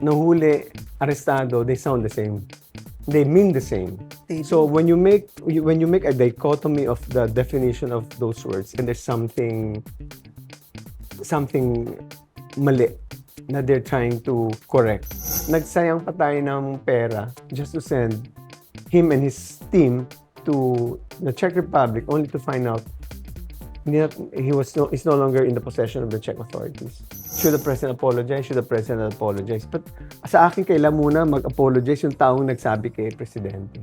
nahuli, arestado, they sound the same. They mean the same. They So do. when you make a dichotomy of the definition of those words, and there's something mali na they're trying to correct. Nagsayang pa tayo ng pera just to send him and his team to the Czech Republic only to find out he's no longer in the possession of the Czech authorities. Should the president apologize? Should the president apologize? But sa akin, kailan muna mag-apologize yung taong nagsabi kay presidente.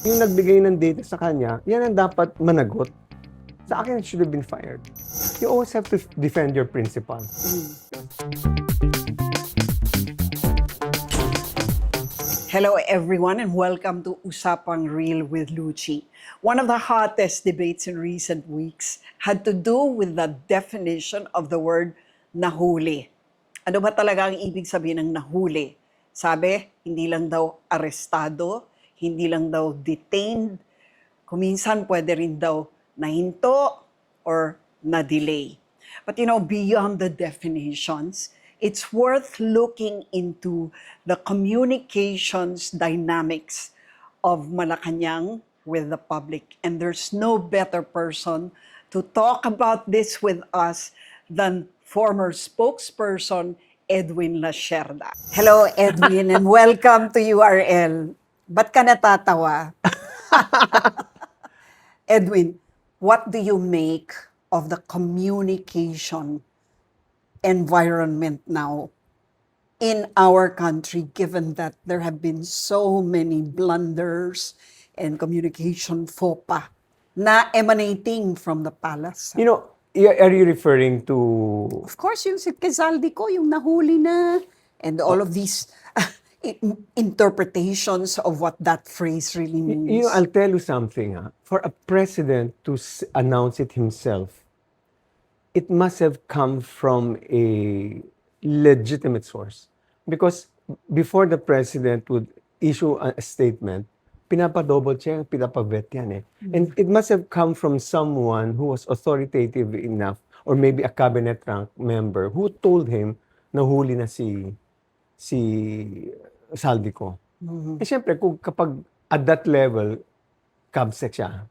Yung nagbigay ng data sa kanya, yan ang dapat managot. Sa akin, it should have been fired. You always have to defend your principle. Hello everyone and welcome to Usapang Real with Luchi. One of the hottest debates in recent weeks had to do with the definition of the word nahuli. Ano ba talaga ang ibig sabihin ng nahuli? Sabi, hindi lang daw arestado, hindi lang daw detained, kuminsan pwede rin daw nahinto or na-delay. But beyond the definitions, it's worth looking into the communications dynamics of Malacanang with the public. And there's no better person to talk about this with us than former spokesperson Edwin Lacerda. Hello, Edwin, and welcome to URL. Ba't ka natatawa? Edwin, what do you make of the communication environment now in our country, given that there have been so many blunders and communication faux pas na emanating from the palace? You know, are you referring to... Of course, yung si Quezaldico, yung nahuli na, and all of these interpretations of what that phrase really means. I'll tell you something. For a president to announce it himself, it must have come from a legitimate source. Because before the president would issue a statement, pinapa-double check, pinapa-vet yan eh. And it must have come from someone who was authoritative enough, or maybe a cabinet rank member, who told him na huli na si Saldico. Eh syempre, kapag at that level, cabsec siya,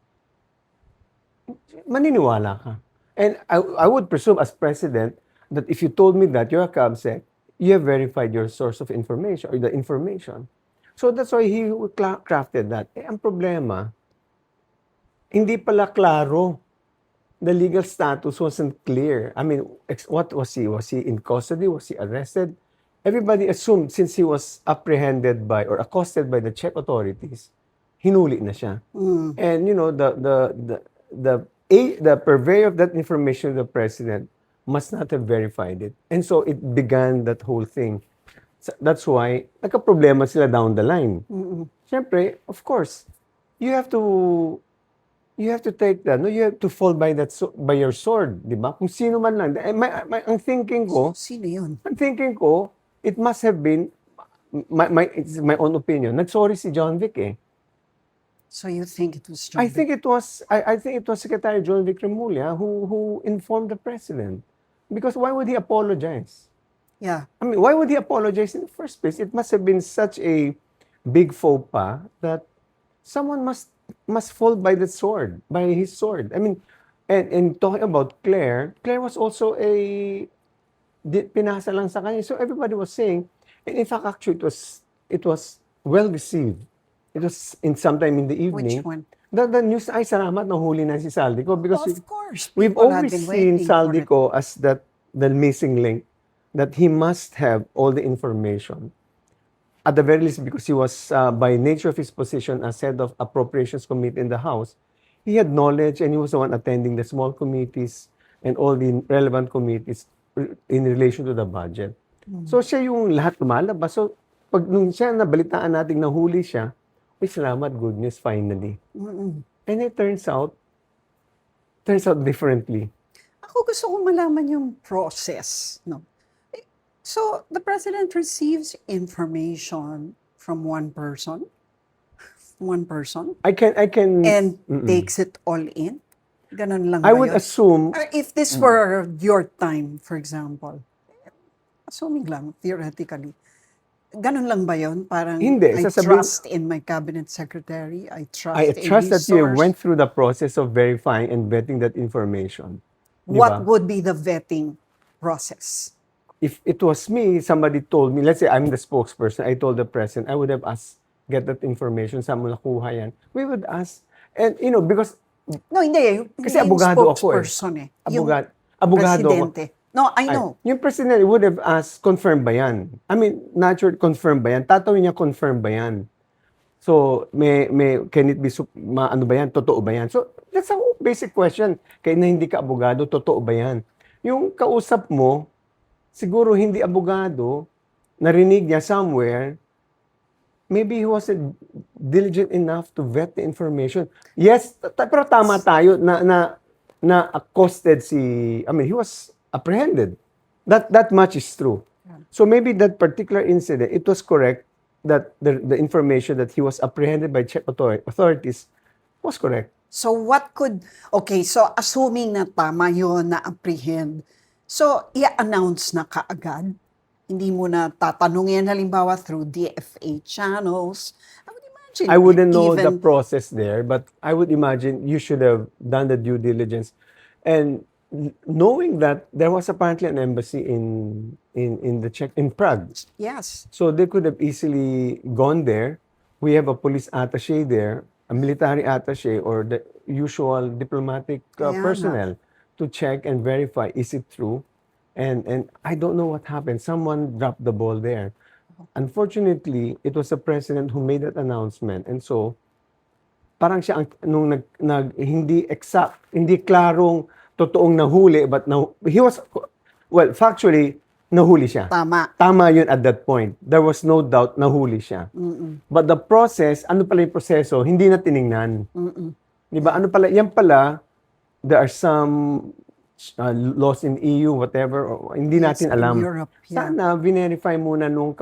maniniwala ka. And I would presume as president that if you told me that you're a cabsec, you have verified your source of information or the information. So that's why he crafted that. Eh, ang problema, hindi pala klaro. The legal status wasn't clear. I mean, what was he? Was he in custody? Was he arrested? Everybody assumed since he was apprehended by or accosted by the Czech authorities, hinuli na siya. And the purveyor of that information, the president, must not have verified it. And so it began that whole thing. So that's why nagka-problema sila down the line. Siyempre, of course, you have to take that. No, you have to fall by by your sword, di ba? Kung sino man lang. Ang thinking ko, Sino yun? ang thinking ko, it must have been it's my own opinion. Nagsorry si John Vic eh. So you think it was John? I think it was Secretary John Vic Remulla who informed the president. Because why would he apologize? Yeah. I mean, why would he apologize in the first place? It must have been such a big faux pas that someone must fall by his sword. I mean, and talking about Claire was also pinasa lang sa kanya. So everybody was saying, and in fact, actually, it was well received. It was sometime in the evening. Which one? The news, ay salamat, nahuli na si Saldico. Because Of course. we've people have always been seen waiting for it. Saldico as the missing link, that he must have all the information. At the very least, because he was, by nature of his position as head of Appropriations Committee in the House, he had knowledge and he was the one attending the small committees and all the relevant committees in relation to the budget. So siya yung lahat lumalabas. So pag nung siya nabalitaan nating nahuli siya, ay salamat, good news finally. And it turns out differently. Ako gusto kong malaman yung process, no? So, the president receives information from one person, I can and takes it all in? Ganun lang I ba would yun? assume Or if this were your time, for example, assuming lang, theoretically, Ganun lang ba yun? Parang Hindi, I sasabihin, trust in my cabinet secretary, I I trust in trust his that you source. went through the process of verifying and vetting that information. Di What ba? would be the vetting process? If it was me, somebody told me, let's say I'm the spokesperson, I told the president, I would have asked, get that information, saan mo nakuha yan? We would ask. And, because, No, hindi. kasi Hindi yung abogado ako eh. spokesperson eh. Yung Abogado ako. presidente. No, I Ay, know. yung president would have asked, confirm ba yan? I mean, not sure, confirm ba yan? Tatawin niya, confirm ba yan? So, can it be, ano ba yan? Totoo ba yan? So, that's a basic question. Kaya na hindi ka abogado, totoo ba yan? Yung kausap mo, siguro hindi abogado, narinig niya somewhere, maybe he wasn't diligent enough to vet the information. Yes, pero tama tayo na accosted I mean, he was apprehended. That much is true. So maybe that particular incident, it was correct that the information that he was apprehended by Czech authorities was correct. So okay, so assuming na tama yun, na-apprehend, so i-announce na kaagad? Hindi mo na tatanungin halimbawa through DFA channels? I would imagine. I wouldn't know the even- process there, but I would imagine you should have done the due diligence. And knowing that there was apparently an embassy in the Czech, in Prague. Yes. So they could have easily gone there. We have a police attaché there, a military attaché, or the usual diplomatic Kaya nga. personnel to check and verify, is it true? And I don't know what happened. Someone dropped the ball there. Unfortunately, it was the president who made that announcement. And so, parang siya nung hindi exact, hindi klarong totoong nahuli, but he was, well, factually, nahuli siya. Tama. Tama yun at that point. There was no doubt nahuli siya. But the process, ano pala yung proseso, hindi na tiningnan. Di ba? Ano pala, yan pala, there are some laws in EU, whatever, or hindi Yes, natin in alam. Europe, yeah. Sana, verify muna nung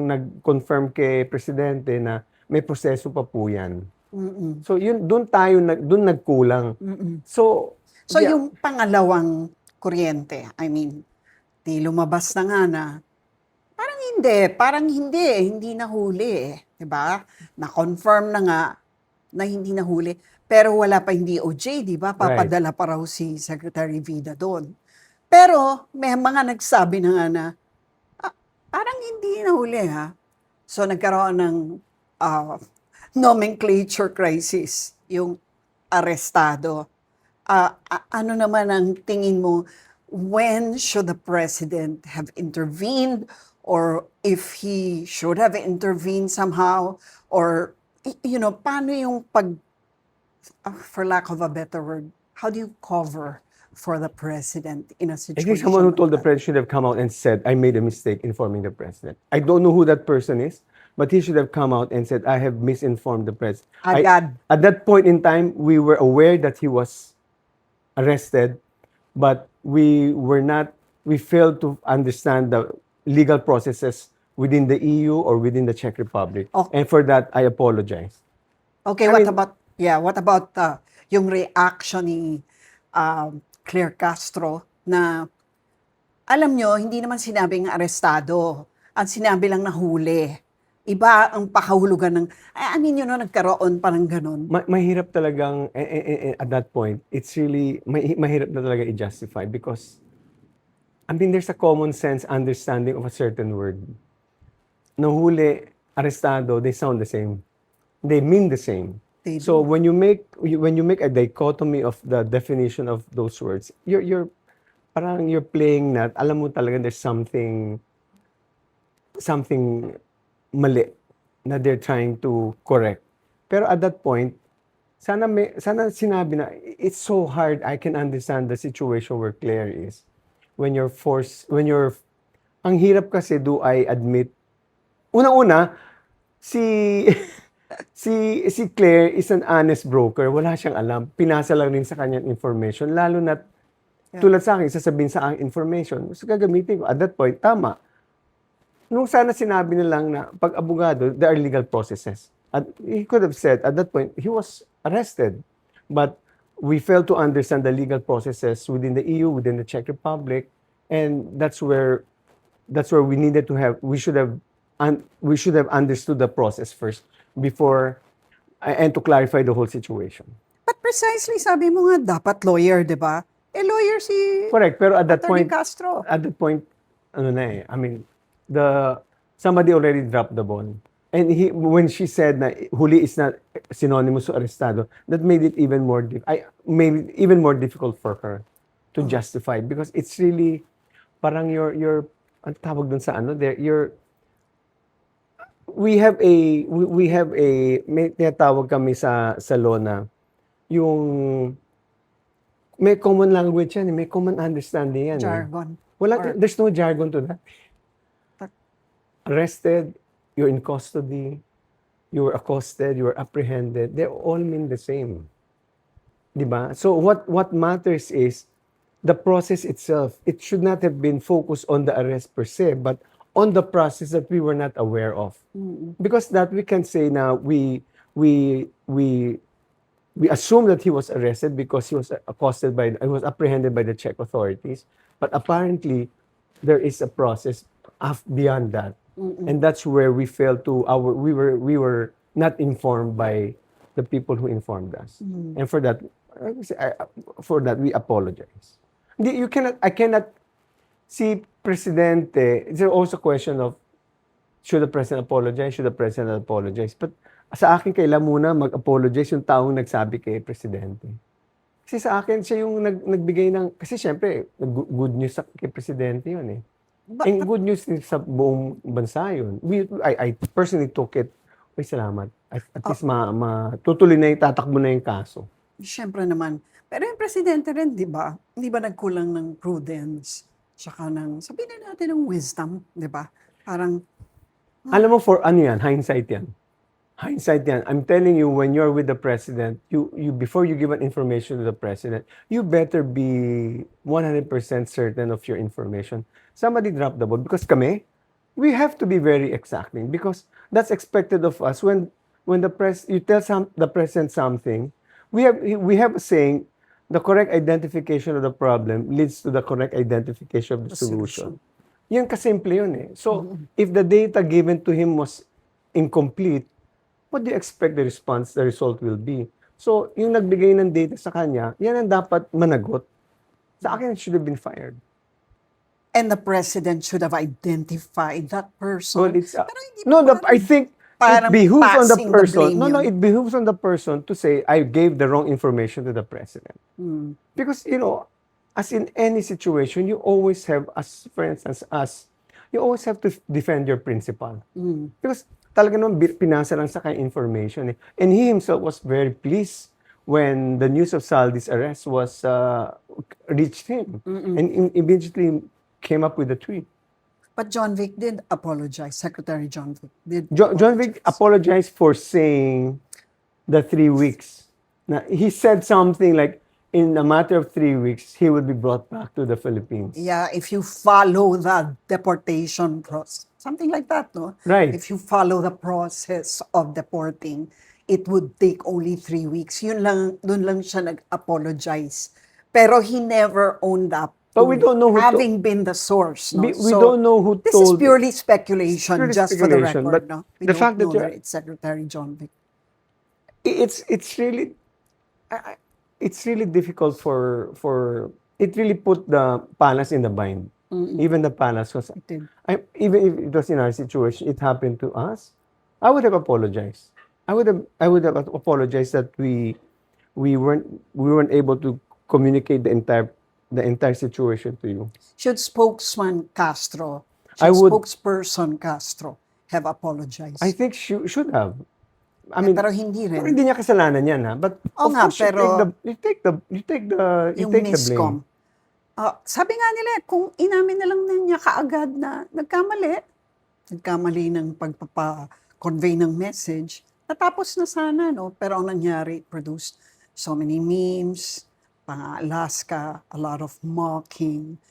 nag-confirm kay presidente na may proseso pa po yan. So, yun, doon nagkulang. So, So yeah. yung pangalawang kuryente, I mean, di lumabas na nga na, parang hindi nahuli eh. Diba? Na-confirm na nga na hindi nahuli. Pero wala pa yung DOJ, di ba? Papadala pa raw si Secretary Vida doon. Pero may mga nagsabi na nga na, parang hindi nahuli ha. So nagkaroon ng nomenclature crisis, yung arestado. Ano naman ang tingin mo, when should the president have intervened, or if he should have intervened somehow, or paano yung for lack of a better word, how do you cover for the president in a I situation think someone who like told the that? president should have come out and said, I made a mistake informing the president. I don't know who that person is, but he should have come out and said, I have misinformed the president. Agad. At that point in time, we were aware that he was arrested, but we failed to understand the legal processes within the EU or within the Czech Republic. Okay. And for that, I apologize. Okay, I what mean- about yung reaction ni Claire Castro na, alam nyo, hindi naman sinabing arestado. Ang sinabi lang na huli. Iba ang pakahulugan ng, nagkaroon pa ng ganun. Mahirap talagang, at that point, it's really, mahirap na talaga i-justify because, there's a common sense understanding of a certain word. Nahuli, arestado, they sound the same. They mean the same. They So do. when you make a dichotomy of the definition of those words, you're playing that, alam mo talaga there's something mali na they're trying to correct. Pero at that point, sana sinabi na, it's so hard, I can understand the situation where Claire is. Ang hirap kasi, do I admit, unang-una, si Claire is an honest broker, wala siyang alam, pinasa lang rin sa kanyang information, lalo na tulad sa akin, sasabihin sa aking information, so gagamitin ko, at that point, tama. Nung sana sinabi na lang na pag abogado, there are legal processes. At he could have said, at that point, he was arrested. But we failed to understand the legal processes within the EU, within the Czech Republic, and that's where we should have we should have understood the process first before and to clarify the whole situation. But precisely, sabi mo nga, dapat lawyer, di ba? Lawyer si Correct. Pero at that Attorney point, Castro. ano na I mean, somebody already dropped the ball. And when she said na huli is not synonymous to arestado, that made it even more made it even more difficult for her to justify, because it's really parang your ang tawag dun sa ano there, we have a may tinatawag kami sa law na yung may common language yan, may common understanding yan. Jargon. There's no jargon to that. But- Arrested, you're in custody, you were accosted, you were apprehended, they all mean the same. Diba? So what matters is the process itself. It should not have been focused on the arrest per se, but on the process that we were not aware of. Because that we can say now we assume that he was arrested because he was apprehended by the Czech authorities. But apparently, there is a process beyond that, and that's where we failed to we were not informed by the people who informed us, and for that, we apologize. I cannot see Presidente. It's also a question of should the president apologize? Should the president apologize? But sa akin, kailan muna mag-apologize yung taong nagsabi kay Presidente. Kasi sa akin, siya yung nagbigay ng... Kasi syempre, good news kay Presidente yun eh. And good news din sa buong bansa yun. I personally took it, salamat. At least tutuloy na yung tatakbo na yung kaso. Siyempre naman. Pero yung presidente rin, di ba? Hindi ba nagkulang ng prudence? Tsaka sabihin na natin ng wisdom, di ba? Parang... Alam mo, for ano yan? Hindsight yan. Hindsight yan. I'm telling you, when you're with the president, you before you give an information to the president, you better be 100% certain of your information. Somebody dropped the ball because we have to be very exacting because that's expected of us. When you tell the president something, we have a saying, the correct identification of the problem leads to the correct identification of the solution. Yan kasimple yun eh. So, if the data given to him was incomplete, what do you expect the result will be? So, yung nagbigay ng data sa kanya, yan ang dapat managot. Sa akin, it should have been fired. And the president should have identified that person. Well, Pero hindi I think it parang behooves on the passing the person. blame yun. It behooves on the person to say, I gave the wrong information to the president. Because, as in any situation, you always have, for instance, you always have to defend your principal. Because talaga naman pinasa lang sa kanya information eh. And he himself was very pleased when the news of Saldi's arrest was reached him. And immediately came up with a tweet. But John Vic did apologize. Secretary John Vic did John Vic apologized for saying the 3 weeks. Now, he said something like, in a matter of 3 weeks, he would be brought back to the Philippines. Yeah, if you follow the deportation process. Something like that, no? Right. If you follow the process of deporting, it would take only 3 weeks. Dun lang siya nag-apologize. Pero he never owned up But we don't know who having been the source. No? We don't know who this told. is purely speculation, Purely just speculation, for the but record. No? We the don't fact that know you're- it's Secretary John Vic. It's really, it's really difficult for it really put the palace in the bind. Even the palace was. It did. Even if it was in our situation, it happened to us. I would have apologized. I would have apologized that we weren't able to communicate the entire situation to you. Should spokesman Castro, I should would- spokesperson Castro have apologized? I think should have. I mean, pero hindi rin. pero hindi niya kasalanan yan ha. But Oo of nga, course, pero you take the yung blame. miscom. Sabi nga nila, kung inamin na lang niya kaagad na nagkamali ng pagpapa-convey ng message, natapos na sana, no? Pero ang nangyari, produced so many memes, pang-Alaska, a lot of mocking,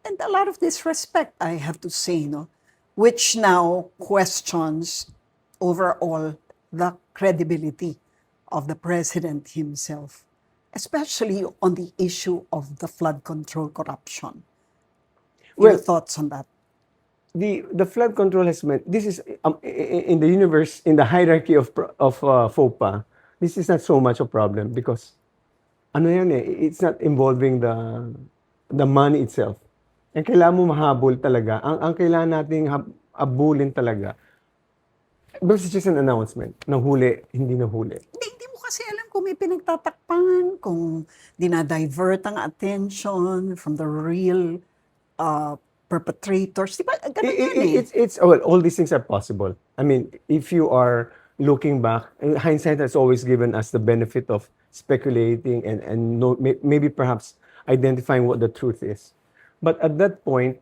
and a lot of disrespect, I have to say, no? Which now questions overall the credibility of the president himself, especially on the issue of the flood control corruption. Your Well, thoughts on that? the flood control has meant this is in the universe, in the hierarchy of FOPA. This is not so much a problem because ano yan eh, it's not involving the money itself. And kailangan mo mahabol talaga. Ang kailangan nating abulin talaga. Because it's just an announcement. Nahuli, hindi nahuli. Hindi mo kasi alam kung may pinagtatakpan, kung dinadivert ang attention from the real perpetrators. Di ba? Ganun yan eh. Well, all these things are possible. I mean, if you are looking back, hindsight has always given us the benefit of speculating and maybe perhaps identifying what the truth is. But at that point,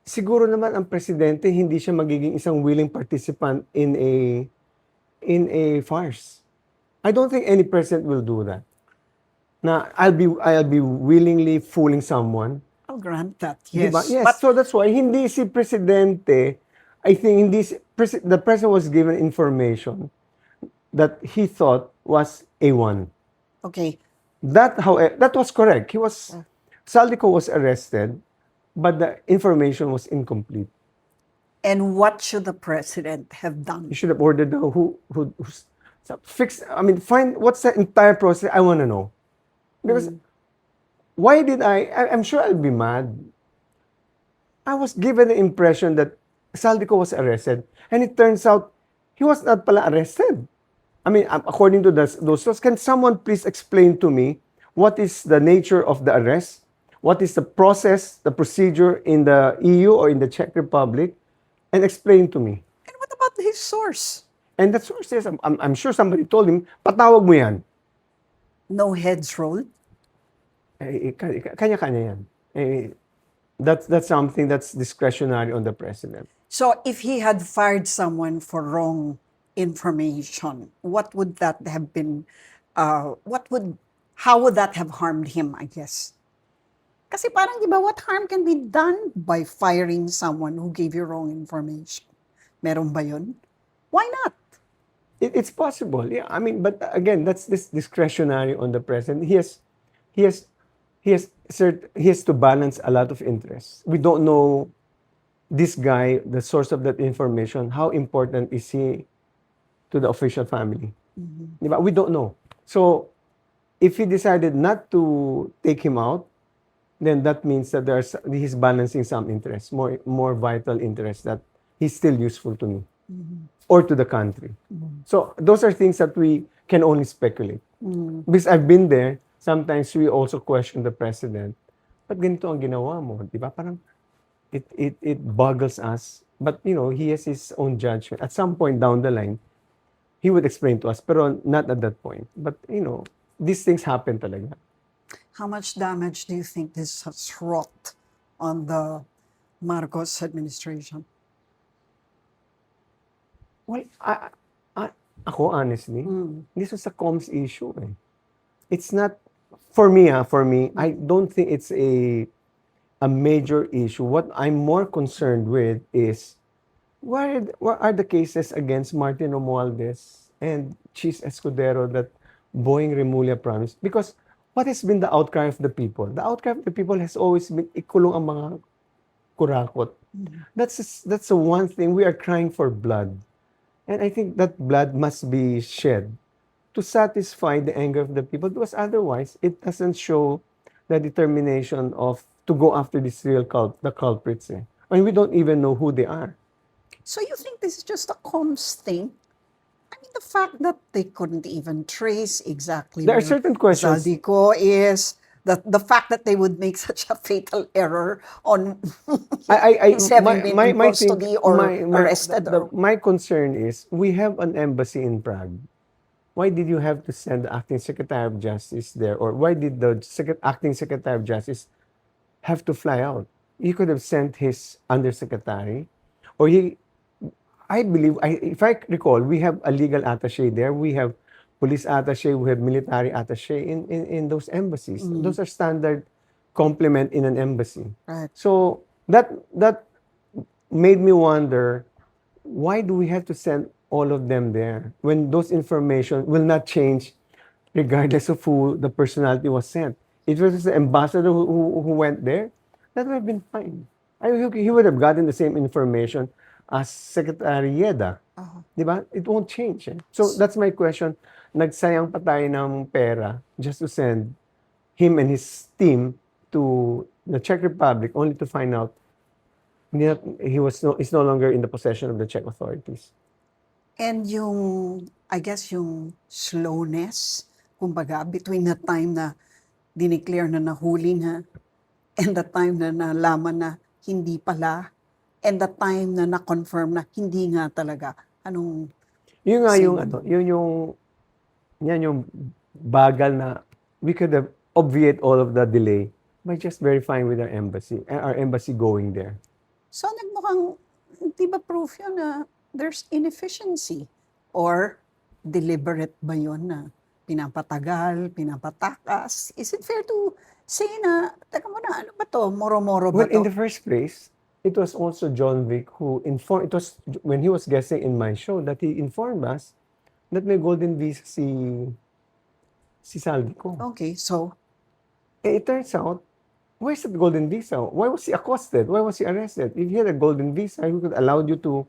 siguro naman ang presidente hindi siya magiging isang willing participant in a farce. I don't think any president will do that. Na I'll be willingly fooling someone. I'll grant that, yes. Diba? Yes, But so that's why hindi si presidente, I think the president was given information that he thought was A1. okay, That was correct. Saldico was arrested, but the information was incomplete. and what should the president have done? You should have ordered find what's the entire process. I want to know. Because why did I'm sure I'll be mad. I was given the impression that Saldico was arrested, and it turns out he was not pala arrested. I mean, according to those laws, can someone please explain to me what is the nature of the arrest? What is the process, the procedure in the EU or in the Czech Republic? And explain to me. And what about his source? And the source says, I'm sure somebody told him, patawag mo yan. No heads rolled? Kanya-kanya yan. That's something that's discretionary on the president. So if he had fired someone for wrong information, what would that have been, how would that have harmed him, I guess? Kasi parang, di ba, what harm can be done by firing someone who gave you wrong information? Meron ba yun? Why not? It's possible, yeah. I mean, but again, that's this discretionary on the president. He has to balance a lot of interests. We don't know this guy, the source of that information. How important is he to the official family? Diba? We don't know. So, if he decided not to take him out, then that means that he's balancing some interests, more vital interests that he's still useful to me or to the country. So those are things that we can only speculate. Because I've been there, sometimes we also question the president. But ganito ang ginawa mo, di ba? Parang it boggles us. But he has his own judgment. At some point down the line, he would explain to us, pero not at that point. But these things happen talaga. How much damage do you think this has wrought on the Marcos administration? Well, ako honestly, this was a comms issue. It's not, for me, I don't think it's a major issue. What I'm more concerned with is, what are the cases against Martin Romualdez and Chis Escudero that Boying Remulla promised? Because what has been the outcry of the people? The outcry of the people has always been ikulong ang mga kurakot. That's the one thing. We are crying for blood. And I think that blood must be shed to satisfy the anger of the people, because otherwise it doesn't show the determination to go after the culprits. I mean, we don't even know who they are. So you think this is just a comms thing? I mean, the fact that they couldn't even trace exactly There are where certain questions. Saldico is, the fact that they would make such a fatal error on his having been in custody or arrested. My concern is, we have an embassy in Prague. Why did you have to send the acting Secretary of Justice there? Or why did the acting Secretary of Justice have to fly out? He could have sent his undersecretary, or I believe, if I recall, we have a legal attaché there. We have police attaché, we have military attaché in those embassies. Those are standard complement in an embassy. Right. So that made me wonder, why do we have to send all of them there when those information will not change regardless of who the personality was sent? If it was the ambassador who went there, that would have been fine. I mean, he would have gotten the same information as Secretary Yeda. Uh-huh. Di ba? It won't change. Eh. So that's my question. Nagsayang pa tayo ng pera just to send him and his team to the Czech Republic only to find out he's no longer in the possession of the Czech authorities. And I guess yung slowness, kumbaga, between the time na dineclare na nahuli na and the time na nalaman na hindi pala and the time na na-confirm na hindi nga talaga. Anong Yun nga yung Same. yan yung bagal na we could have obviate all of the delay by just verifying with our embassy going there. So nagmukhang, di ba proof yun na there's inefficiency? Or deliberate ba yun na pinapatagal, pinapatakas? Is it fair to say na, teka muna, ano ba to? Moro-moro ba Well, in to? the first place, it was also John Vic who informed, it was when he was guesting in my show that he informed us that may golden visa si Saldico. Okay, so, Eh, it turns out, where's the golden visa? Why was he accosted? Why was he arrested? If he had a golden visa, he could allow you to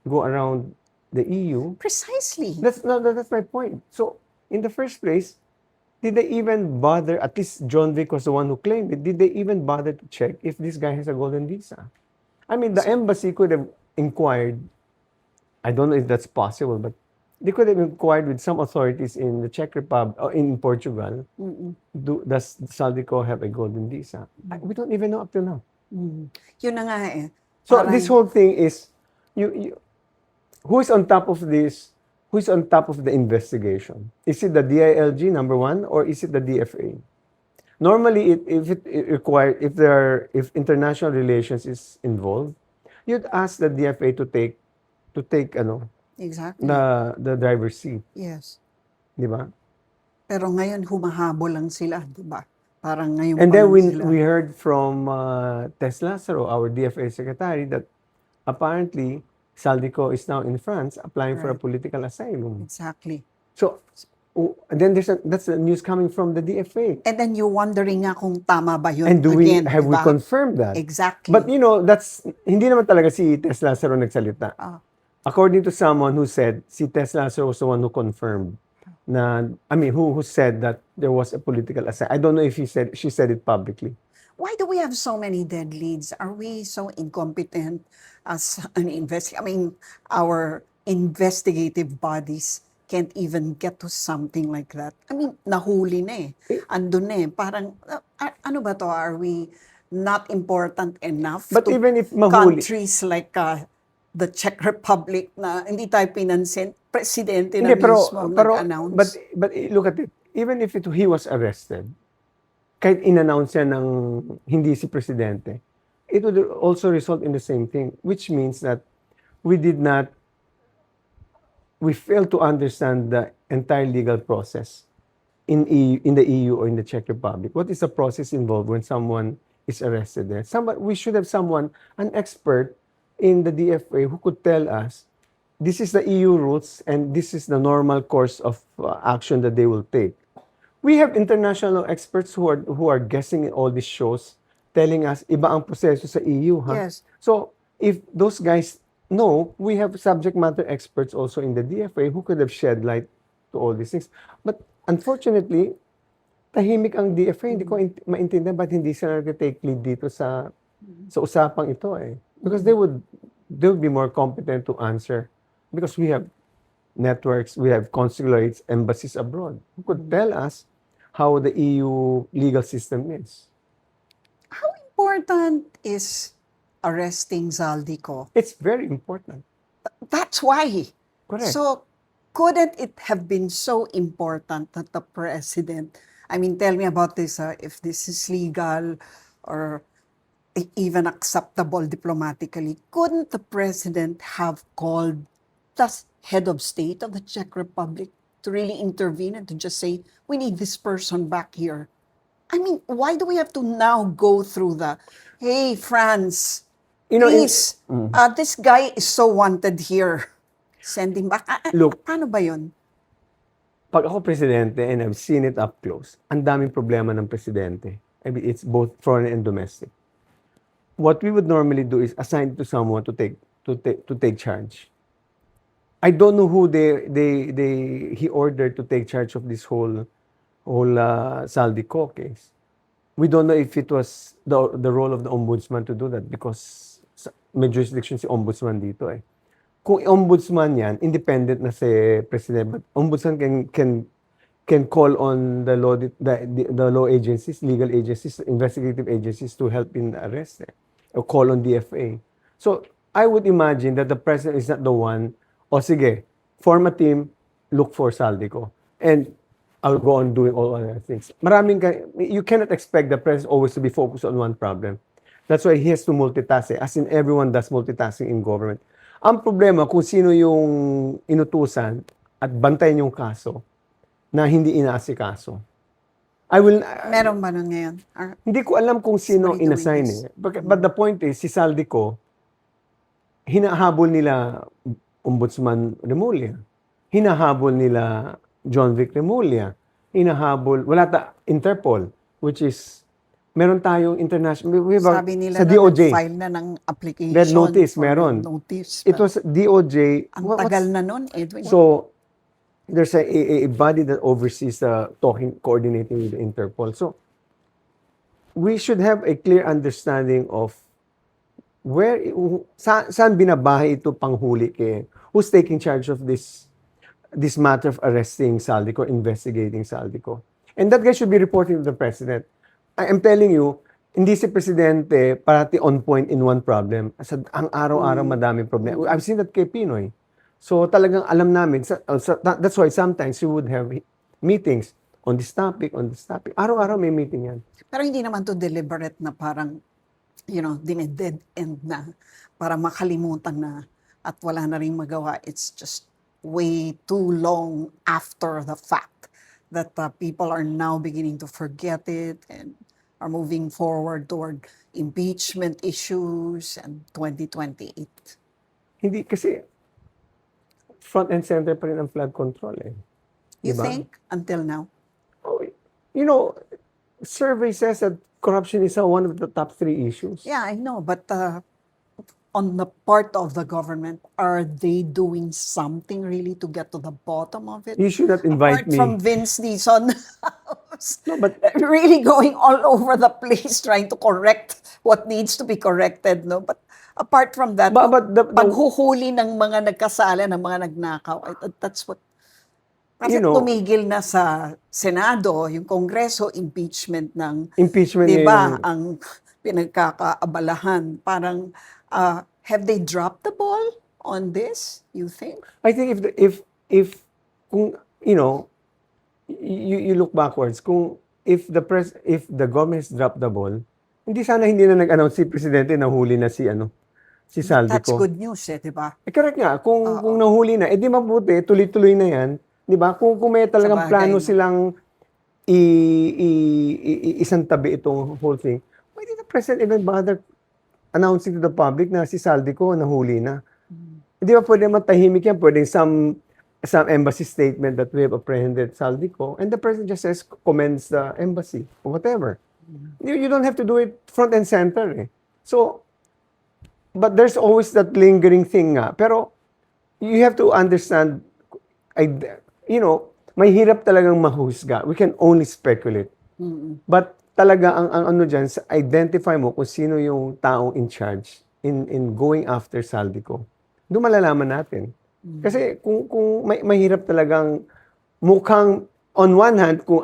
go around the EU. precisely. That's my point. So, in the first place, did they even bother, at least John Vic was the one who claimed it, did they even bother to check if this guy has a golden visa? I mean, the embassy could have inquired, I don't know if that's possible, but they could have inquired with some authorities in the Czech Republic, or in Portugal, does Saldico have a golden visa? We don't even know up till now. Yun na nga eh. So Parang- this whole thing is, who is on top of this? Who is on top of the investigation? Is it the DILG, number one, or is it the DFA? Normally, if international relations is involved, you'd ask the DFA to take Exactly. the driver's seat, Yes. di ba? Pero ngayon, humahabol lang sila, di ba? Parang ngayon And pa then lang sila. we heard from Tess Lazaro, our DFA secretary, that apparently Saldico is now in France applying for a Right. political asylum. Exactly. So, and then that's the news coming from the DFA. And then you wondering nga kung tama ba yun And again, have we diba? confirmed that? Exactly. But hindi naman talaga si Tess Lazaro nagsalita. Ah. According to someone who said, si Tess Lazaro was the one who confirmed who said that there was a political asylum. I don't know if she said it publicly. Why do we have so many dead leads? Are we so incompetent as an our investigative bodies can't even get to something like that? I mean, nahuli na eh. Andun na eh. Parang, ano ba to? Are we not important enough But to even if mahuli, countries like the Czech Republic na hindi tayo pinansin, presidente na hindi, mismo ang pero nag-announce? but look at it. Even if he was arrested, kahit in-announce niya ng hindi si presidente, it would also result in the same thing, which means that we failed to understand the entire legal process in the EU or in the Czech Republic. What is the process involved when someone is arrested there? We should have an expert in the DFA who could tell us, this is the EU rules and this is the normal course of action that they will take. We have international experts who are guessing in all these shows, telling us iba ang proseso sa EU, ha? Yes. So if those guys know, we have subject matter experts also in the DFA who could have shed light to all these things. But unfortunately, tahimik ang DFA. Hindi ko maintindihan ba't hindi sila nag-take lead dito sa usapang ito eh. Because they would be more competent to answer. Because we have networks, we have consulates, embassies abroad who could tell us how the EU legal system is. How important is arresting Zaldico? It's very important. That's why. Correct. So, couldn't it have been so important that the president, tell me about this, if this is legal or even acceptable diplomatically, couldn't the president have called the head of state of the Czech Republic to really intervene and to just say, we need this person back here? Why do we have to now go through hey, France, please, this guy is so wanted here. Send him back. Look, Paano ba yun? Pag ako presidente, and I've seen it up close, ang daming problema ng presidente. It's both foreign and domestic. what we would normally do is assign it to someone to take charge. I don't know who he ordered to take charge of this whole Saldico case. We don't know if it was the role of the ombudsman to do that because may jurisdiction si ombudsman dito eh. Kung ombudsman yan, independent na si president, but ombudsman can call on the law agencies, legal agencies, investigative agencies to help in the arrest or call on DFA. So I would imagine that the president is not the one, o sige, form a team, look for Saldico. And I'll go on doing all other things. You cannot expect the president always to be focused on one problem. That's why he has to multitask as in everyone does multitasking in government. Ang problema kung sino yung inutusan at bantayan yung kaso na hindi inaasikaso. Meron ba nun ngayon? Hindi ko alam kung sino Somebody doing inassign this. But the point is, si Saldico, hinahabol nila Ombudsman Remulla. Hinahabol nila John Vic Remulla. Interpol, which is, meron tayong international, Sabi nila sa na DOJ. nag-file na ng application. Red notice, for meron. Notice. It was DOJ. Ang tagal na nun, Edwin. So, there's a body that oversees coordinating with the Interpol. So, we should have a clear understanding of saan binabahay ito panghuli who's taking charge of this matter of arresting Saldico, investigating Saldico. And that guy should be reporting to the president. I am telling you, hindi si presidente parati on point in one problem. Ang araw-araw madaming problema. I've seen that kay Pinoy. So talagang alam namin, that's why sometimes we would have meetings on this topic. Araw-araw may meeting yan. Pero hindi naman to deliberate na parang, dead end na para makalimutan na at wala na rin magawa. It's just way too long after the fact that people are now beginning to forget it and are moving forward toward impeachment issues and 2028. Hindi kasi front and center pa rin ang flood control eh. You Diba? think until now? Oh, survey says that corruption is one of the top 3 issues. Yeah, I know, but on the part of the government, are they doing something really to get to the bottom of it? You should not invite Apart me. from Vince Dizon No, but really going all over the place trying to correct what needs to be corrected, no? But apart from that, But paghuhuli ng mga nagkasala, ng mga nagnakaw, that's what. Kasi tumigil na sa Senado, yung Kongreso, impeachment ng, impeachment di ba, ngayon. ang pinagkakaabalahan. Parang, have they dropped the ball on this, you think? I think if kung you look backwards, if the government has dropped the ball, hindi na nag-announce si presidente na huli na si Saldico. That's good news, di ba? Correct nga, kung nahuli na, di mabuti, tuloy-tuloy na yan, di ba? Kung may talagang Sabagay, plano no? silang isang tabi itong whole thing, why did the president even bother announcing to the public na si Saldico nahuli na? Di ba pwede matahimik yan? Pwede some embassy statement that we have apprehended Saldico and the president just says, commends the embassy or whatever. You don't have to do it front and center eh. So, but there's always that lingering thing nga. Pero, you have to understand, may hirap talagang mahusga. We can only speculate. But talaga, ang ano dyan, identify mo kung sino yung taong in charge in going after Saldico. Doon malalaman natin. Kasi kung mahirap talagang mukhang on one hand kung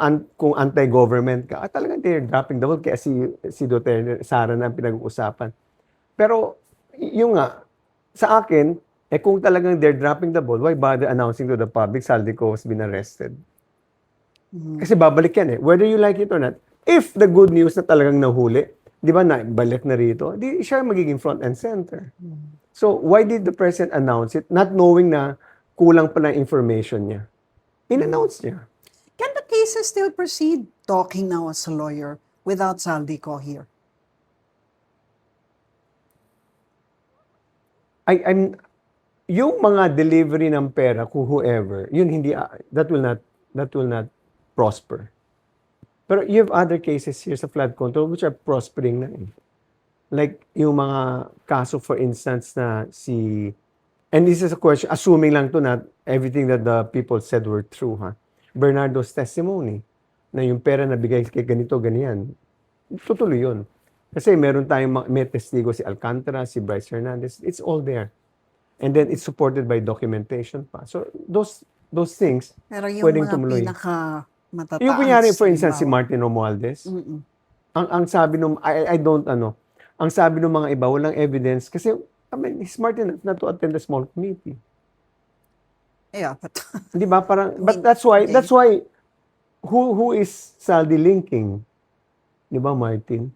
anti-government ka, talagang they're dropping the ball kaya si Duterte, Sara na ang pinag-uusapan. Pero yung nga sa akin kung talagang they're dropping the ball, why bother announcing to the public Saldico has been arrested? Kasi babalik yan whether you like it or not. If the good news na talagang nahuli, di ba na balik na rito, di siya magiging front and center. So, why did the president announce it? Not knowing na kulang pa ng information niya. In-announce niya. Can the cases still proceed? Talking now as a lawyer without Saldico here. Yung mga delivery ng pera kung whoever, yun hindi that will not prosper. Pero you have other cases here sa flood control which are prospering na Like yung mga kaso for instance na and this is a question, assuming lang to na everything that the people said were true, ha? Bernardo's testimony na yung pera na bigay kay ganito, ganyan, tutuloy yun. Kasi meron tayong may testigo si Alcantara, si Bryce Hernandez, it's all there. And then it's supported by documentation pa. So those things, Pero yung pwedeng mga tumuloy. pinaka matataas, Yung kunyari, for instance, si halimbawa. Martin Romualdez, Mm-mm. ang sabi nung, I don't, ang sabi ng mga iba, walang evidence kasi, I mean, he's smart enough not to attend the small committee. Yeah, but Di ba? Parang, but mean, that's why, okay. who is Saldi linking? Di ba, Martin?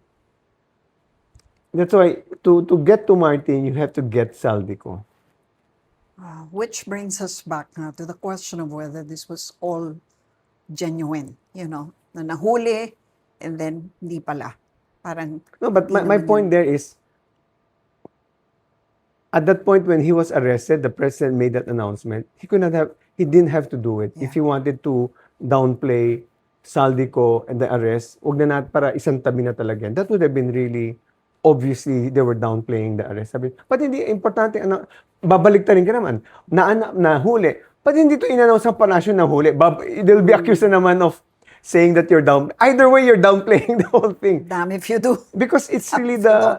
That's why, to get to Martin, you have to get Saldico. Which brings us back to the question of whether this was all genuine, na nahuli and then hindi pala. Parang No, but hindi my naman point yun. there is, at that point when he was arrested, the president made that announcement. He didn't have to do it. Yeah. If he wanted to downplay Saldico and the arrest, wag na natin para isang tabi na talaga. That would have been really, obviously, they were downplaying the arrest. Sabi, but hindi, importante, babalik ta rin ka naman, na huli. But hindi to in-announce ng palasyo na huli. They'll be accused na naman of saying that you're down. Either way, you're downplaying the whole thing. Damn if you do. Because it's really there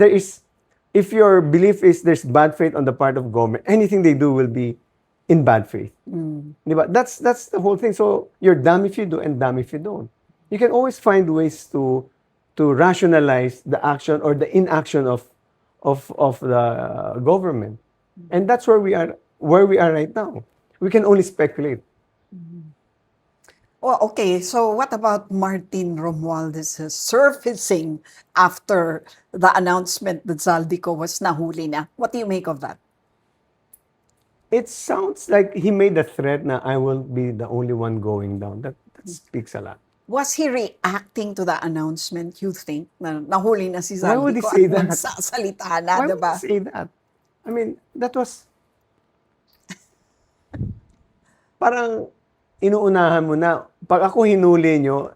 is, if your belief is there's bad faith on the part of government, anything they do will be in bad faith. Diba? That's the whole thing. So you're damn if you do and damn if you don't. You can always find ways to rationalize the action or the inaction of the government. And that's where we are right now. We can only speculate. Well, okay, so what about Martin Romualdez surfacing after the announcement that Zaldico was nahuli na? What do you make of that? It sounds like he made a threat na I won't be the only one going down. That speaks a lot. Was he reacting to the announcement, you think, na nahuli na si Zaldico? Why would he say that? Nagsasalita na, Why would diba? he say that? I mean, that was parang inuunahan mo na, pag ako hinuli nyo,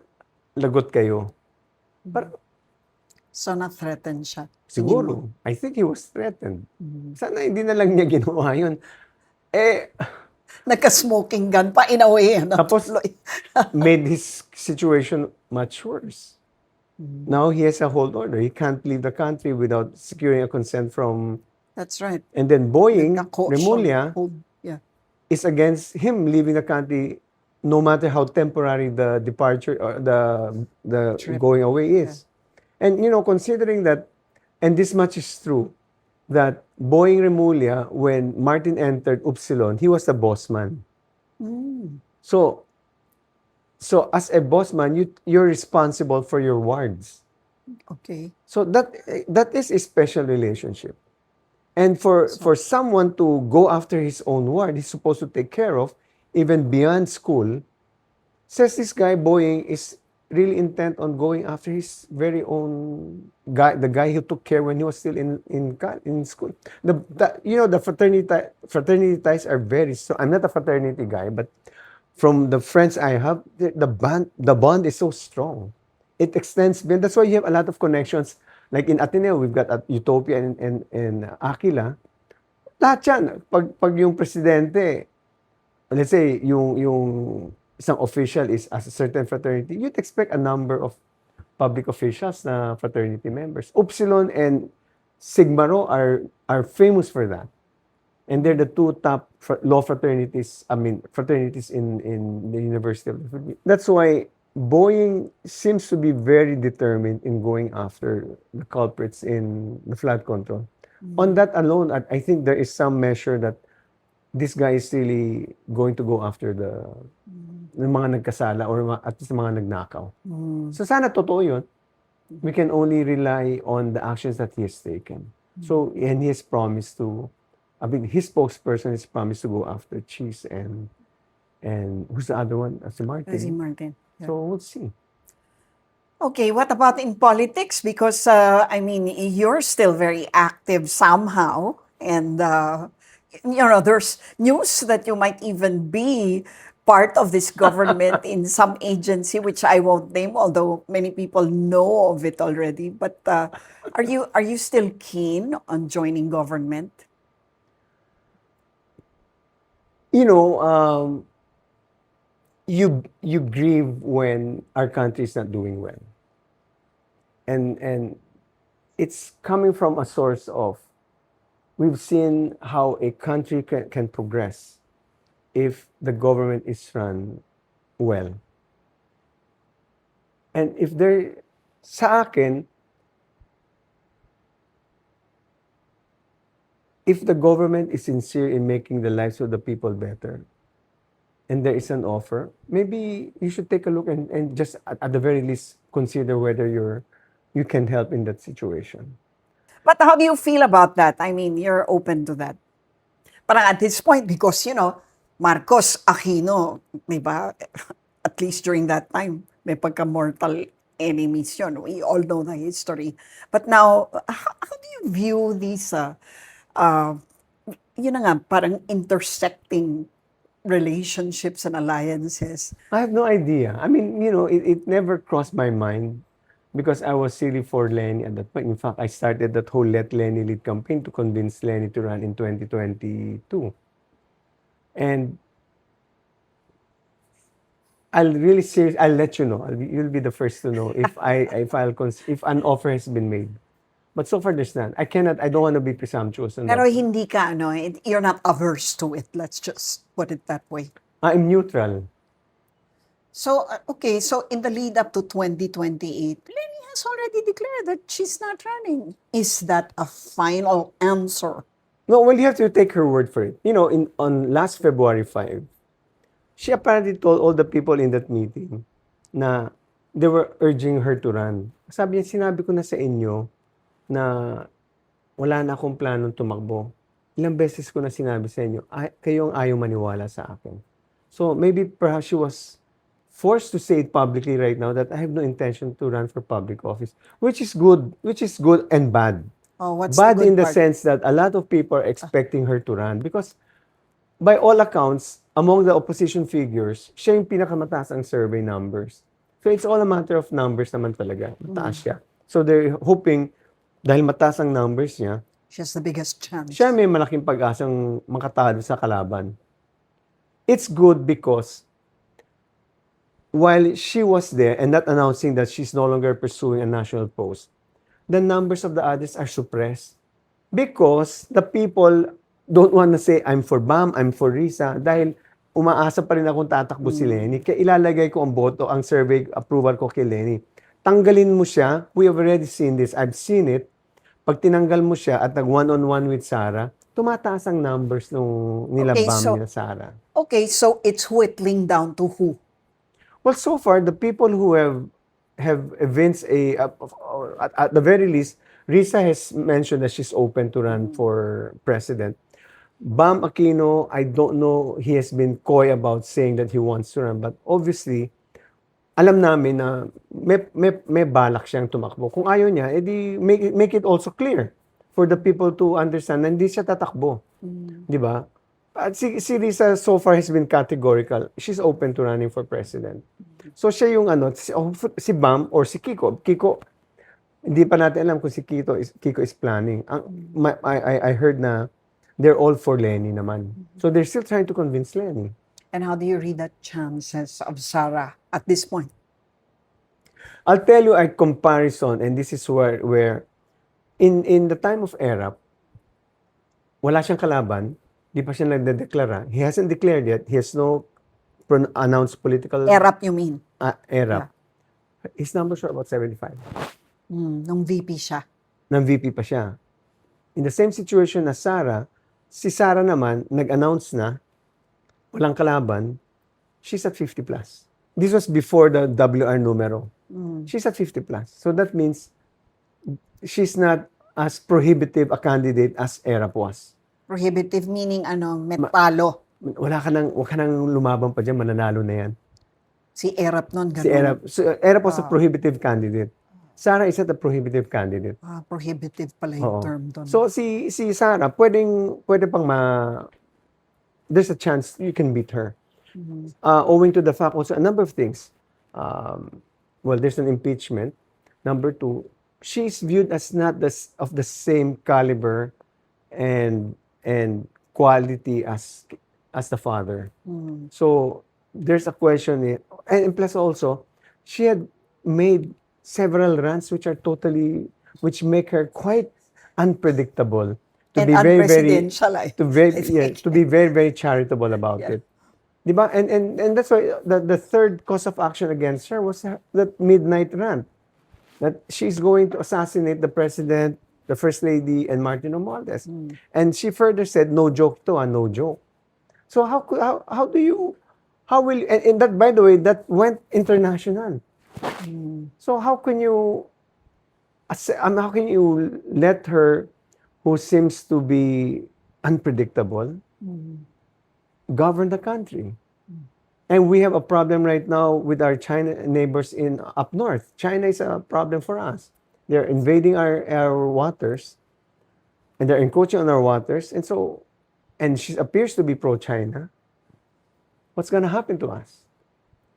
lagot kayo. So, na-threaten siya. Siguro. I think he was threatened. Sana hindi na lang niya ginawa yun. Nagka-smoking gun pa in a way. Tapos, made his situation much worse. Now he has a hold order. He can't leave the country without securing a consent from... That's right. And then Boeing, Nagka-caution. Remulla, Yeah. is against him leaving the country no matter how temporary the departure or the Trip. going away is. And considering that, and this much is true, that Boeing Remulla, when Martin entered Upsilon, he was the boss man. So as a boss man, you're responsible for your wards. Okay. So that is a special relationship. And for someone to go after his own ward, he's supposed to take care of, even beyond school, says this guy, Boeing, is really intent on going after his very own guy, the guy who took care when he was still in school. The fraternity ties are very strong. I'm not a fraternity guy, but from the friends I have, the bond is so strong. It extends beyond. That's why you have a lot of connections. Like in Ateneo, we've got Utopia and Aquila. Lahat yan. Pag yung presidente, let's say, yung isang official is as a certain fraternity, you'd expect a number of public officials na fraternity members. Upsilon and Sigma Rho are famous for that. And they're the two top law fraternities, fraternities in the University of the Philippines. That's why Boeing seems to be very determined in going after the culprits in the flood control. On that alone, I think there is some measure that this guy is really going to go after the mga nagkasala or at least mga nagnakaw. So sana totoo yun. We can only rely on the actions that he has taken. So, and he has promised to, his spokesperson has promised to go after Cheese and who's the other one? Si Martin. Si Martin. Yeah. So we'll see. Okay, what about in politics? Because, you're still very active somehow. And, there's news that you might even be part of this government in some agency, which I won't name, although many people know of it already. But are you still keen on joining government? You know, you grieve when our country is not doing well, and it's coming from a source of we've seen how a country can progress if the government is run well. And if there, sa akin, if the government is sincere in making the lives of the people better, and there is an offer, maybe you should take a look and just at the very least consider whether you can help in that situation. But how do you feel about that? I mean, you're open to that. Parang at this point, because, Marcos Aquino, di ba? At least during that time, may pagka-mortal enemies yun. We all know the history. But now, how do you view these, yun na nga, parang intersecting relationships and alliances? I have no idea. I mean, it never crossed my mind because I was really for Lenny at that point. In fact, I started that whole Let Lenny Lead campaign to convince Lenny to run in 2022. And I'll let you know. You'll be the first to know if an offer has been made. But so far there's none. I don't want to be presumptuous on Pero that. hindi ka, you're not averse to it. Let's just put it that way. I'm neutral. So, okay, so in the lead up to 2028, Lenny has already declared that she's not running. Is that a final answer? No, well, you have to take her word for it. On last February 5, she apparently told all the people in that meeting na they were urging her to run. Sabi niya, sinabi ko na sa inyo na wala na akong planong tumakbo. Ilang beses ko na sinabi sa inyo, kayong ayaw maniwala sa akin. So maybe perhaps she was forced to say it publicly right now that I have no intention to run for public office, which is good and bad. Oh, what's Bad the good in the part? sense that a lot of people are expecting her to run because by all accounts, among the opposition figures, siya yung pinakamataas ang survey numbers. So it's all a matter of numbers naman talaga. Mataas siya. So they're hoping, dahil mataas ang numbers niya, She has the biggest chance. siya may malaking pag-asang makatalo sa kalaban. It's good because while she was there and not announcing that she's no longer pursuing a national post, the numbers of the others are suppressed because the people don't want to say, I'm for Bam, I'm for Risa, dahil umaasa pa rin akong tatakbo si Lenny. Kaya ilalagay ko ang boto, ang survey approval ko kay Lenny. Tanggalin mo siya. We have already seen this. I've seen it. Pag tinanggal mo siya at nag-one-on-one with Sarah, tumataas ang numbers nila Okay, Bam, so- nila Sarah. Okay, so it's whittling down to who? Well, so far, the people who have evinced at the very least, Risa has mentioned that she's open to run for president. Bam Aquino, I don't know, he has been coy about saying that he wants to run, but obviously, alam namin na may balak siyang tumakbo. Kung ayaw niya, edi make it also clear for the people to understand na hindi siya tatakbo. Di ba? At si Risa so far has been categorical. She's open to running for president. So siya yung si Bam or si Kiko. Kiko, hindi pa natin alam kung si Kiko is planning. I heard na they're all for Lenny naman. So they're still trying to convince Lenny. And how do you read the chances of Sarah at this point? I'll tell you a comparison, and this is where in the time of ERAP, wala siyang kalaban, di pa siya nagdedeklara. He hasn't declared yet. He has no announced political ERAP, you mean? ERAP. His numbers are about 75. Nung VP siya. Nang VP pa siya. In the same situation as Sarah, si Sarah naman, nag-announce na, walang kalaban, she's at 50 plus. This was before the WR numero. She's at 50 plus. So that means she's not as prohibitive a candidate as ERAP was. Prohibitive meaning metalo. Wala ka nang lumaban pa dyan, mananalo na yan. Si ERAP nun, ganun. Si ERAP. So ERAP was a prohibitive candidate. Sarah is not a prohibitive candidate. Prohibitive pala yung Oo. term doon. So si Sarah, pwede pang there's a chance you can beat her. Owing to the fact also a number of things. Well, there's an impeachment. Number two, she's viewed as not of the same caliber and quality as the father. So there's a question, and plus also, she had made several runs which make her quite unpredictable. To And be very, very, unpresidential, I think. to be very, very charitable about Yeah. it. Diba? And that's why the third cause of action against her was that midnight rant. That she's going to assassinate the president, the first lady, and Martin Romualdez. And she further said, no joke to, no joke. So how do you, how will, and that, by the way, that went international. So how can you, how can you let her, who seems to be unpredictable, govern the country? And we have a problem right now with our China neighbors in up north. China is a problem for us. They're invading our waters, and they're encroaching on our waters. And so, and she appears to be pro-China. What's going to happen to us?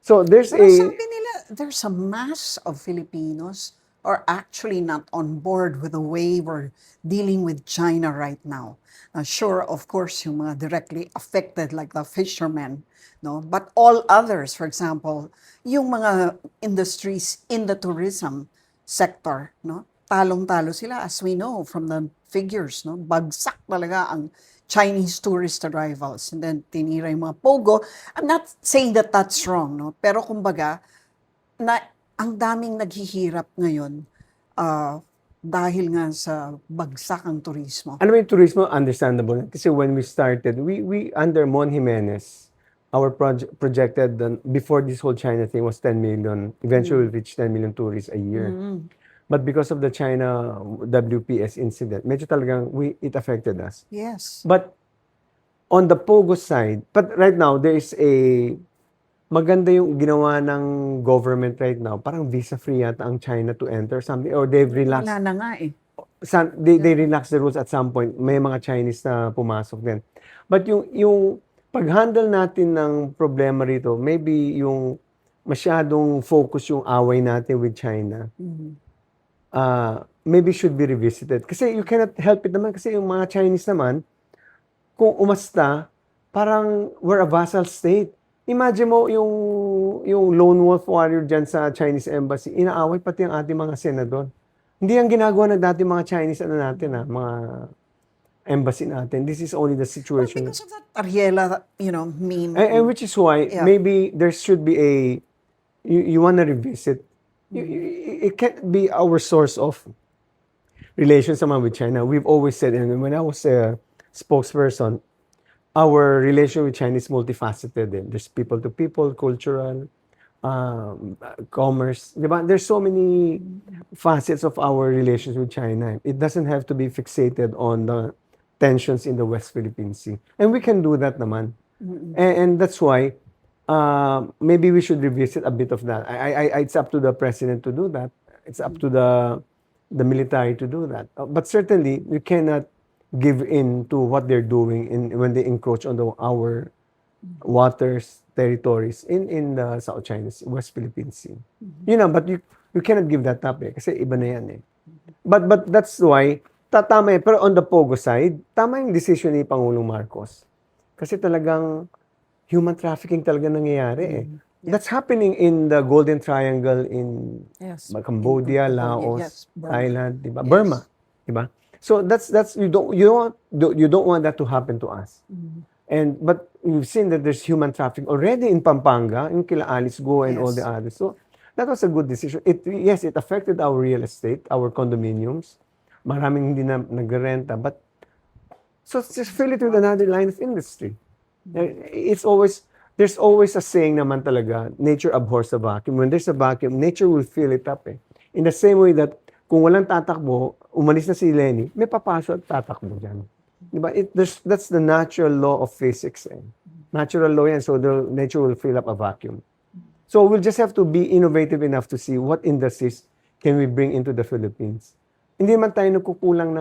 So there's Pero a sabi nila, there's a mass of Filipinos are actually not on board with the way we're dealing with China right now. Sure, of course, yung mga directly affected like the fishermen, no? But all others, for example, yung mga industries in the tourism sector, no? Talong-talo sila, as we know from the figures, no? Bagsak talaga ang Chinese tourist arrivals, and then tinira yung mga pogo. I'm not saying that that's wrong, no? Pero kumbaga, na ang daming naghihirap ngayon dahil nga sa bagsak ang turismo. Alam mo yung turismo, understandable. Kasi when we started, we under Mon Jimenez, our projected, before this whole China thing was 10 million, eventually we'll reach 10 million tourists a year. But because of the China WPS incident, medyo talagang it affected us. Yes. But on the Pogo side, but right now, there is maganda yung ginawa ng government right now. Parang visa-free yata ang China to enter something. Or they've relaxed. Wala na nga eh. They relaxed the rules at some point. May mga Chinese na pumasok din. But yung pag-handle natin ng problema rito, maybe yung masyadong focus yung away natin with China, maybe should be revisited. Kasi you cannot help it naman. Kasi yung mga Chinese naman, kung umasta, parang we're a vassal state. Imagine mo yung lone wolf warrior dyan sa Chinese embassy, inaaway pati ang ating mga senador. Hindi ang ginagawa ng dati mga Chinese mga embassy natin. This is only the situation. Because of that Ariela, meme. And which is why maybe there should be you want to revisit. It can't be our source of relations naman with China. We've always said, and when I was a spokesperson, our relation with China is multifaceted. There's people-to-people, cultural, commerce. Diba? There's so many facets of our relations with China. It doesn't have to be fixated on the tensions in the West Philippine Sea. And we can do that naman. And that's why maybe we should revisit a bit of that. It's up to the president to do that. It's up to the military to do that. But certainly, we cannot give in to what they're doing when they encroach on our waters, territories in the South China Sea, West Philippine Sea. But you cannot give that up kasi iba na yan eh. But that's why, tama pero on the Pogo side, tama yung decision ni Pangulong Marcos. Kasi talagang human trafficking talaga nangyayari eh. That's happening in the Golden Triangle in Cambodia, Laos, Thailand, diba? Yes. Burma, diba? So that's you don't want that to happen to us. But we've seen that there's human trafficking already in Pampanga, in kila Alice Go and all the others. So that was a good decision. It affected our real estate, our condominiums. Maraming hindi na nagrenta, but so just fill it with another line of industry. There's always a saying naman talaga, nature abhors a vacuum. When there's a vacuum, nature will fill it up eh. In the same way that kung walang tatakbo, umalis na si Lenny, may papasok at tatakbo dyan. Diba? That's the natural law of physics. Eh. Natural law yan, so the nature will fill up a vacuum. So we'll just have to be innovative enough to see what industries can we bring into the Philippines. Hindi man tayo nagkukulang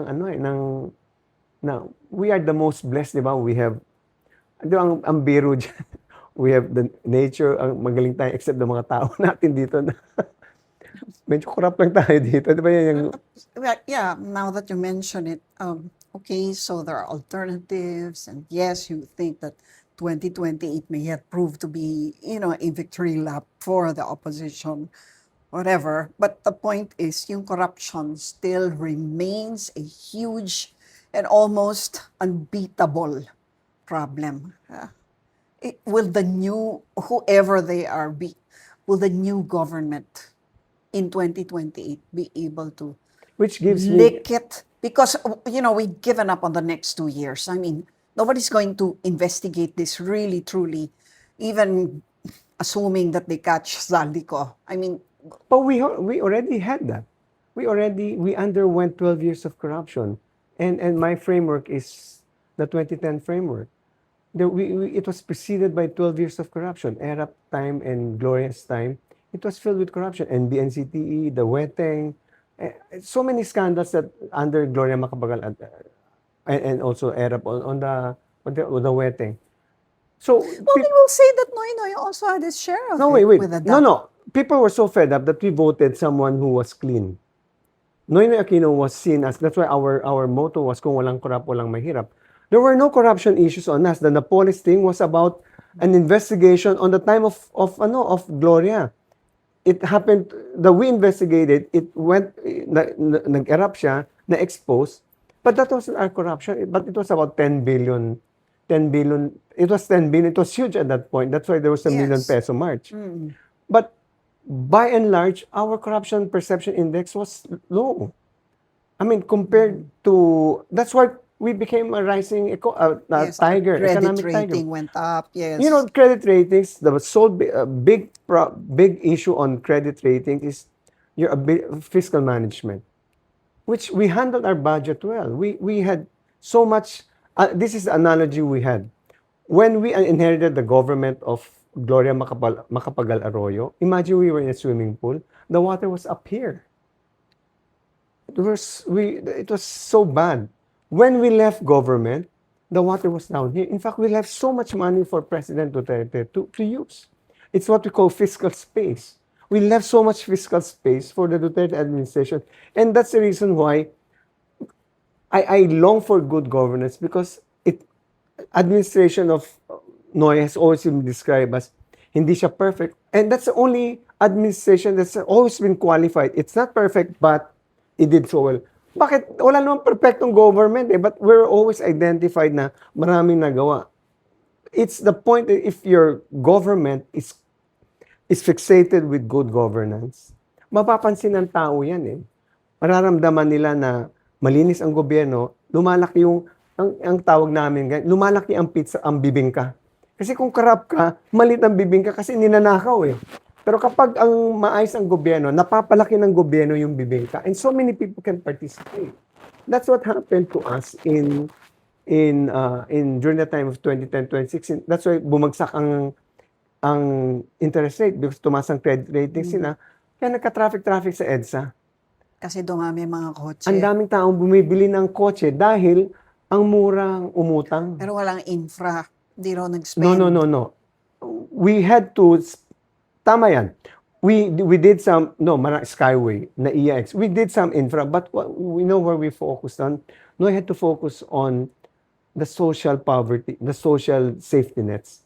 we are the most blessed, diba? We have, ang biro dyan, we have the nature, ang magaling tayo except the mga tao natin dito na medyo corrupt lang tayo dito. Di ba yan yung, Well, yeah, now that you mention it, okay, so there are alternatives, and yes, you think that 2028 may yet prove to be, a victory lap for the opposition, whatever. But the point is, yung corruption still remains a huge and almost unbeatable problem. Will the new, whoever they are, will the new government in 2028 be able to which gives me, lick it? Because, we've given up on the next 2 years. I mean, nobody's going to investigate this really, truly, even assuming that they catch Zaldico. I mean, but we already had that. We underwent 12 years of corruption. And my framework is the 2010 framework. It was preceded by 12 years of corruption. ERAP time and Gloria's time, it was filled with corruption. NBNCTE, the Weteng, so many scandals that under Gloria Macapagal and also ERAP on the Weteng. So well, they will say that Noy also had his share of no, it wait. with the No. People were so fed up that we voted someone who was clean. Noynoy Aquino was seen as, that's why our motto was kung walang corrupt, walang mahirap. There were no corruption issues on us. The Napolis thing was about an investigation on the time of Gloria. It happened, we investigated, it went, nag-erupt siya, na-expose, but that wasn't our corruption, but it was about 10 billion, it was 10 billion, it was huge at that point, that's why there was a million Yes. peso march. But by and large, our corruption perception index was low. I mean, compared to, that's why we became a rising Yes, the tiger, credit economic rating tiger. went up. Yes. You know, credit ratings, the sole big issue on credit rating is your fiscal management, which we handled our budget well. We had so much, this is the analogy we had. When we inherited the government of Gloria Macapagal Arroyo, imagine we were in a swimming pool, the water was up here. It was so bad. When we left government, the water was down here. In fact, we left so much money for President Duterte to use. It's what we call fiscal space. We left so much fiscal space for the Duterte administration. And that's the reason why I long for good governance, because administration of Noy has always been described as hindi siya perfect. And that's the only administration that's always been qualified. It's not perfect, but it did so well. Bakit? Wala namang perfectong government but we're always identified na maraming nagawa. It's the point that if your government is fixated with good governance, mapapansin ng tao yan Mararamdaman nila na malinis ang gobyerno, lumalaki ang tawag namin, lumalaki ang pizza, ang bibingka. Kasi kung corrupt ka, malit ang bibingka kasi ninanakaw Pero kapag ang maayos ang gobyerno, napapalaki ng gobyerno yung bibingka, and so many people can participate. That's what happened to us in during the time of 2010, 2016. That's why bumagsak ang interest rate because tumaas ang credit rating sila. Kaya nagka-traffic sa EDSA. Kasi dumami mga kotse. Ang daming taong bumibili ng kotse dahil ang murang umutang. Pero walang infra. Di raw nag-spend. No. We had to, tama yan. We did some, Skyway, na EIX. We did some infra, but we know where we focused on. No, I had to focus on the social poverty, the social safety nets.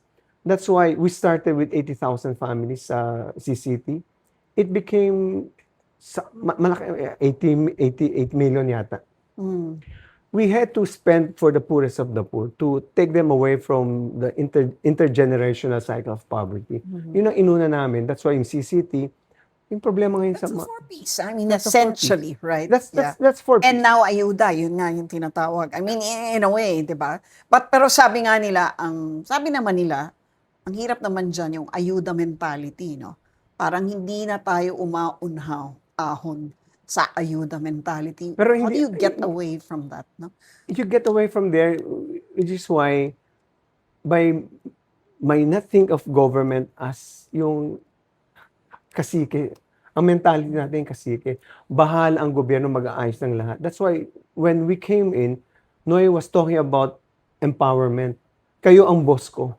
That's why we started with 80,000 families sa CCT. It became malaki, 88 million yata. We had to spend for the poorest of the poor to take them away from the intergenerational cycle of poverty. Yun ang inuna namin. That's why yung CCT, yung problema ngayon That's sa... a four-piece. I mean, That's a essentially, right? That's for... And now, ayuda, yun nga yung tinatawag. I mean, in a way, di ba? Pero sabi nga nila, sabi naman nila, ang hirap naman dyan yung ayuda mentality, no? Parang hindi na tayo ahon sa ayuda mentality. Pero How do hindi- you get away from that, no? You get away from there, which is why by not think of government as yung kasike. Ang mentality natin yung kasike. Bahal ang gobyerno mag-aayos ng lahat. That's why when we came in, Noy was talking about empowerment. Kayo ang boss ko.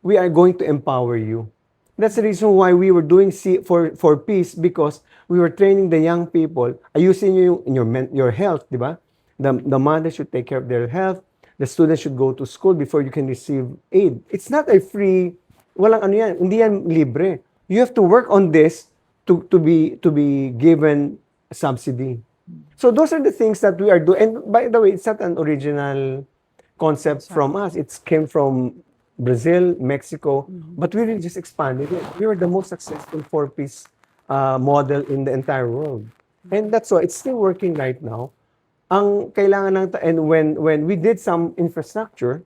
we are going to empower you. That's the reason why we were doing for peace, because we were training the young people, ayusin nyo yung your health, di ba? The mother should take care of their health. The students should go to school before you can receive aid. It's not a free, walang ano yan, hindi yan libre. You have to work on this to be given subsidy. So those are the things that we are doing. And by the way, it's not an original concept from us. It came from Brazil, Mexico, but we really just expanded it. We were the most successful four-piece model in the entire world. And that's why it's still working right now. Ang kailangan lang, and when we did some infrastructure,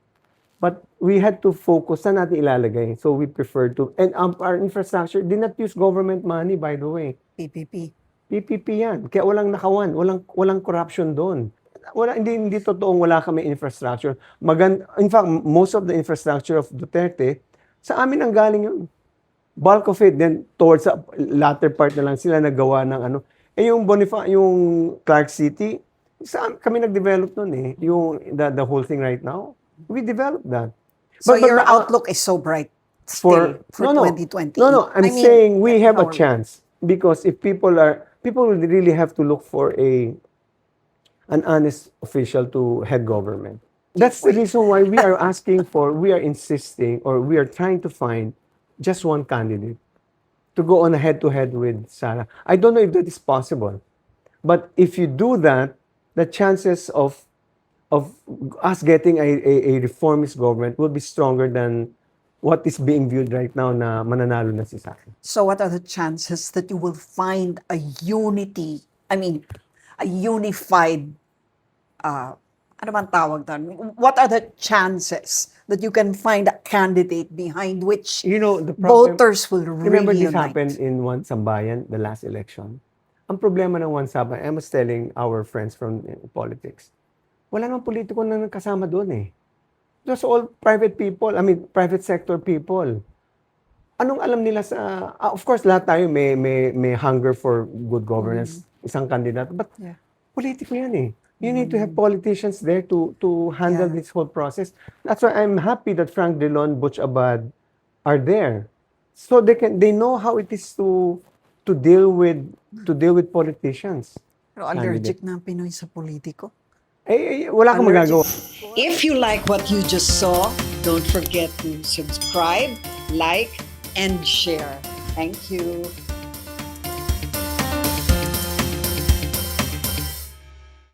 but we had to focus saan natin ilalagay. So we preferred to, and our infrastructure did not use government money, by the way. PPP. PPP yan. Kaya walang nakawan, walang corruption doon. Hindi totoong wala kami infrastructure. In fact, most of the infrastructure of Duterte, sa amin ang galing yun. Bulk of it, then towards the latter part na lang sila nagawa ng ano. Yung Clark City, kami nag-develop nun eh. Yung the whole thing right now, we developed that. So your outlook is so bright still for 2020. No, I'm saying we have a our- chance, because if people will really have to look for an honest official to head government. That's the reason why we are insisting, or we are trying to find just one candidate to go on a head-to-head with Sara. I don't know if that is possible. But if you do that, the chances of us getting a reformist government will be stronger than what is being viewed right now na mananalo na si Sara. So what are the chances that you will find a unified, ano bang tawag doon? What are the chances that you can find a candidate behind which You know, the problem, voters will really remember this unite? happened in One Sambayan, the last election. Ang problema ng One Sambayan, I was telling our friends from politics, wala namang politiko na kasama doon eh. Those all private people, private sector people. Anong alam nila sa, of course, lahat tayo may hunger for good governance, isang kandidato, but Yeah. politiko yan eh. You need to have politicians there to handle Yeah. this whole process. That's why I'm happy that Frank Dillon, Butch Abad are there. So they know how it is to deal with politicians. Pero allergic na ang Pinoy sa politiko. Wala kang magagawa. If you like what you just saw, don't forget to subscribe, like, and share. Thank you.